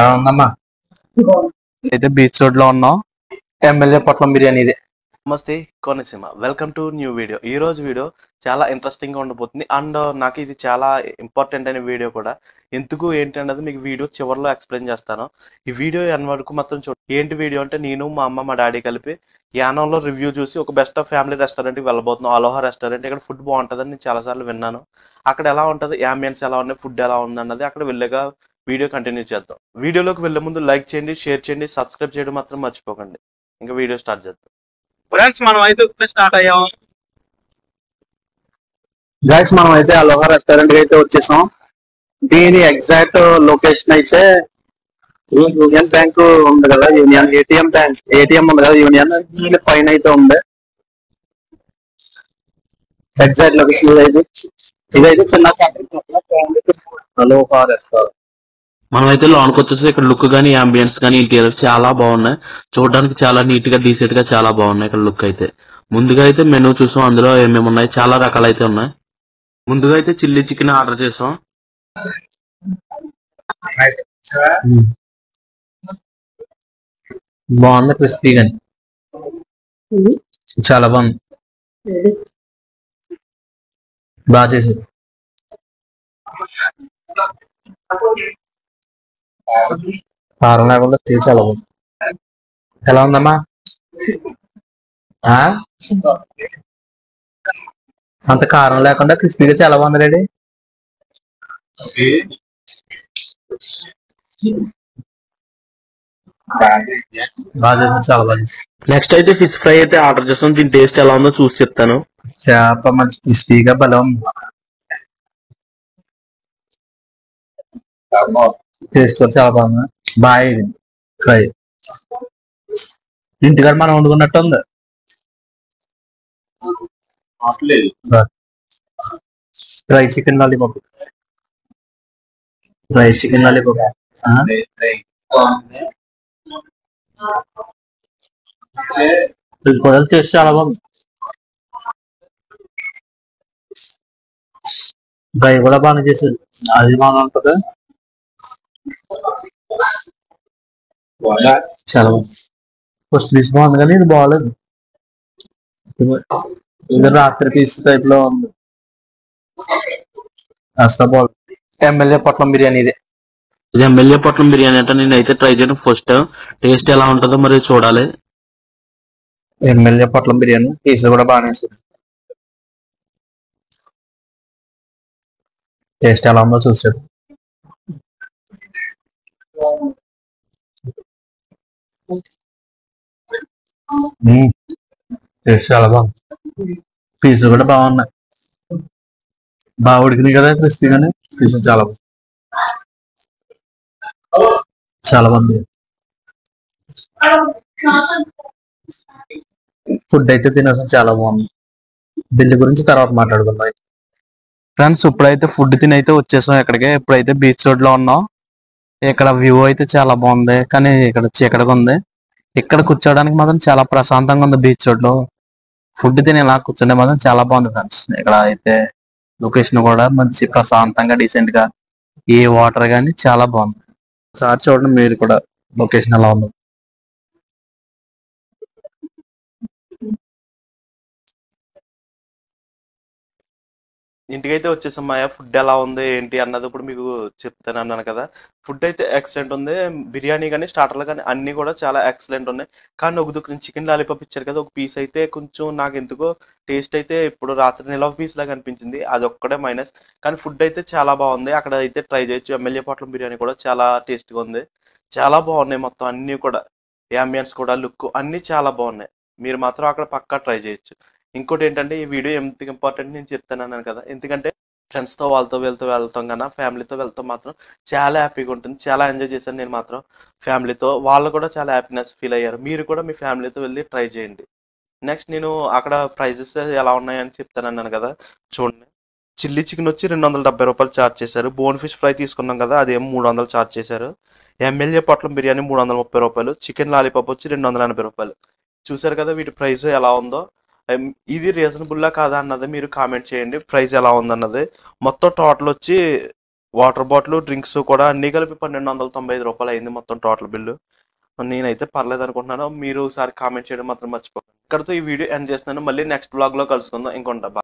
ఉందమ్మా అయితే beach road లో ఉన్నాం. ఎమ్మెల్యే పొట్లం బిర్యానీ ఇది. నమస్తే Konaseema, welcome to new video. ఈ రోజు వీడియో చాలా ఇంట్రెస్టింగ్ గా ఉండబోతుంది అండ్ నాకు ఇది చాలా ఇంపార్టెంట్ అయిన వీడియో కూడా. ఎందుకు ఏంటి అన్నది మీకు వీడియో చివరిలో ఎక్స్ప్లెయిన్ చేస్తాను. ఈ వీడియో ఎన్ వరకు మొత్తం ఏంటి వీడియో అంటే, నేను మా అమ్మ మా డాడీ కలిపి యానంలో రివ్యూ చూసి ఒక బెస్ట్ ఆఫ్ ఫ్యామిలీ రెస్టారెంట్కి వెళ్ళబోతున్నాం. అలోహా రెస్టారెంట్. ఇక్కడ ఫుడ్ బాగుంటుందని నేను చాలాసార్లు విన్నాను. అక్కడ ఎలా ఉంటుంది, యాంబియన్స్ ఎలా ఉన్నాయి, ఫుడ్ ఎలా ఉంది అన్నది అక్కడ వెళ్ళగా వీడియో కంటిన్యూ చేద్దాం. వీడియోలోకి వెళ్ళే ముందు లైక్ చేయండి, షేర్ చేయండి, సబ్స్క్రైబ్ చేయడం మాత్రం మర్చిపోకండి. ఇంకా వీడియో స్టార్ట్ చేద్దాం. ఫ్రెండ్స్ మనం అయితే ఇప్పుడే స్టార్ట్ అయ్యాం. గైస్ మనం అయితే అలోహా రెస్టారెంట్ కి అయితే వచ్చేసాం. దీని ఎగ్జాక్ట్ లొకేషన్ అయితే యూనియన్ బ్యాంక్ ఉంది కదా, యూనియన్ ఏటీఎం ఉంది కదా, యూనియన్ దీని పైన అయితే ఉంది. ఎగ్జాక్ట్ లొకేషన్ ఇదైతే చిన్న అలోహా రెస్టారెంట్. మనం అయితే లోనికి వచ్చేసి ఇక్కడ లుక్ గానీ, అంబియన్స్ గానీ, ఇంటీరియర్ చాలా బాగున్నాయి. చూడడానికి చాలా నీట్ గా, డీసెంట్ గా చాలా బాగున్నాయి. ఇక్కడ లుక్ అయితే ముందుగా అయితే మెనూ చూసాం. అందులో ఏమేమి ఉన్నాయి, చాలా రకాలు అయితే ఉన్నాయి. ముందుగా అయితే చిల్లీ చికెన్ ఆర్డర్ చేసాం. బాగుంది, క్రిస్పీగా చాలా బాగుంది, బాగా చేసి. కారం లేకుండా చాలా బాగుంది. ఎలా ఉందమ్మా? అంత కారం లేకుండా క్రిస్పీగా చాలా బాగుంది. రెడీ బాగా చాలా బాగా. నెక్స్ట్ అయితే ఫిష్ ఫ్రై అయితే ఆర్డర్ చేసాం. దీని టేస్ట్ ఎలా ఉందో చూసి చెప్తాను. చేప మంచి క్రిస్పీగా భలే ఉంది. టేస్ట్ కూడా చాలా బాగుంది. బాగా ఇది ఫ్రై ఇంటికాడ మనం వండుకున్నట్టు ఉంది. ఫ్రై చికెన్ లాలీపాప్, ఇది కూడా టేస్ట్ చాలా బాగుంది. ఫ్రై కూడా బాగా చేసేది, అది బాగా ఉంటుంది. చాలా బాగుంది. ఫస్ట్ పీస్ బాగుంది కానీ ఇది బాగాలేదు. ఇది రాత్రి పీస్ టైప్ లో ఉంది, అసలు బాగుంది. ఎమ్మెల్యే పొట్లం బిర్యానీ ఇది. ఇది ఎమ్మెల్యే పొట్లం బిర్యానీ అంటే నేను అయితే ట్రై చేయడం ఫస్ట్. టేస్ట్ ఎలా ఉంటుందో మరి చూడాలి. ఎమ్మెల్యే పొట్లం బిర్యానీ పీసులు కూడా బాగానే వేసారు. టేస్ట్ ఎలా ఉందో చూసాడు. టేస్ట్ చాలా బాగుంది. పీసులు కూడా బాగున్నాయి, బాగా ఉడికినాయి కదా క్రిస్పీగానే. పీసులు చాలా బాగుంది, చాలా బాగుంది. ఫుడ్ అయితే తినేసాం, చాలా బాగుంది. బిల్లు గురించి తర్వాత మాట్లాడుకుందాం. ఫ్రెండ్స్ ఇప్పుడైతే ఫుడ్ తిని అయితే వచ్చేసాం ఇక్కడికి. ఇప్పుడైతే బీచ్ రోడ్ లో ఉన్నాం. ఇక్కడ వ్యూ అయితే చాలా బాగుంది కానీ ఇక్కడ చీకటిగా ఉంది. ఇక్కడ కూర్చోడానికి మాత్రం చాలా ప్రశాంతంగా ఉంది బీచ్ రోడ్ లో. ఫుడ్ తిని ఇలా కూర్చుంటే మాత్రం చాలా బాగుంది ఫ్రెండ్స్. ఇక్కడ అయితే లొకేషన్ కూడా మంచి ప్రశాంతంగా డీసెంట్ గా, ఏ వాటర్ గానీ చాలా బాగుంది. ఒకసారి చూడండి మీరు కూడా లొకేషన్ ఎలా ఉంది. ఇంటికైతే వచ్చేసాం. మాయా ఫుడ్ ఎలా ఉంది ఏంటి అన్నది ఇప్పుడు మీకు చెప్తాను అన్నాను కదా. ఫుడ్ అయితే ఎక్సలెంట్ ఉంది. బిర్యానీ కానీ స్టార్టర్లు కానీ అన్ని కూడా చాలా ఎక్సలెంట్ ఉన్నాయి. కానీ ఒక దుఃఖం, చికెన్ లాలీపాప్ ఇచ్చారు కదా, ఒక పీస్ అయితే కొంచెం నాకు ఎందుకో టేస్ట్ అయితే ఇప్పుడు రాత్రి నిలవ పీస్ లాగా అనిపించింది. అది ఒక్కడే మైనస్. కానీ ఫుడ్ అయితే చాలా బాగుంది. అక్కడ అయితే ట్రై చేయొచ్చు. ఎమ్మెల్యే పొట్లం బిర్యానీ కూడా చాలా టేస్ట్గా ఉంది. చాలా బాగున్నాయి మొత్తం అన్నీ కూడా. అంబియన్స్ కూడా, లుక్ అన్నీ చాలా బాగున్నాయి. మీరు మాత్రం అక్కడ పక్కా ట్రై చేయొచ్చు. ఇంకోటి ఏంటంటే, ఈ వీడియో ఎంత ఇంపార్టెంట్ నేను చెప్తానన్నాను కదా. ఎందుకంటే ఫ్రెండ్స్తో వాళ్ళతో వెళ్తాం కన్నా ఫ్యామిలీతో వెళ్తాం మాత్రం చాలా హ్యాపీగా ఉంటుంది. చాలా ఎంజాయ్ చేశాను నేను మాత్రం ఫ్యామిలీతో. వాళ్ళు కూడా చాలా హ్యాపీనెస్ ఫీల్ అయ్యారు. మీరు కూడా మీ ఫ్యామిలీతో వెళ్ళి ట్రై చేయండి. నెక్స్ట్ నేను అక్కడ ప్రైజెస్ ఎలా ఉన్నాయని చెప్తానన్నాను కదా. చూడండి, చిల్లీ చికెన్ వచ్చి 270 రూపాయలు ఛార్జ్ చేశారు. బోన్ ఫిష్ ఫ్రై తీసుకున్నాం కదా, అదేమో 300 ఛార్జ్ చేశారు. ఎమ్మెల్యే పొట్లం బిర్యానీ 330 రూపాయలు. చికెన్ లాలీపాప్ వచ్చి 280 రూపాయలు. చూసారు కదా వీటి ప్రైస్ ఎలా ఉందో. ఇది రీజనబుల్లా కాదా అన్నది మీరు కామెంట్ చేయండి. ప్రైస్ ఎలా ఉందన్నది. మొత్తం టోటల్ వచ్చి వాటర్ బాటిల్ డ్రింక్స్ కూడా అన్ని కలిపి 1295 రూపాయలు అయింది మొత్తం టోటల్ బిల్లు. నేనైతే పర్లేదు అనుకుంటున్నాను. మీరు ఒకసారి కామెంట్ చేయడం మాత్రం మర్చిపోకండి. ఇక్కడతో ఈ వీడియో ఎండ్ చేస్తున్నాను. మళ్ళీ నెక్స్ట్ బ్లాగ్ లో కలుసుకుందాం. ఇంకొంటా.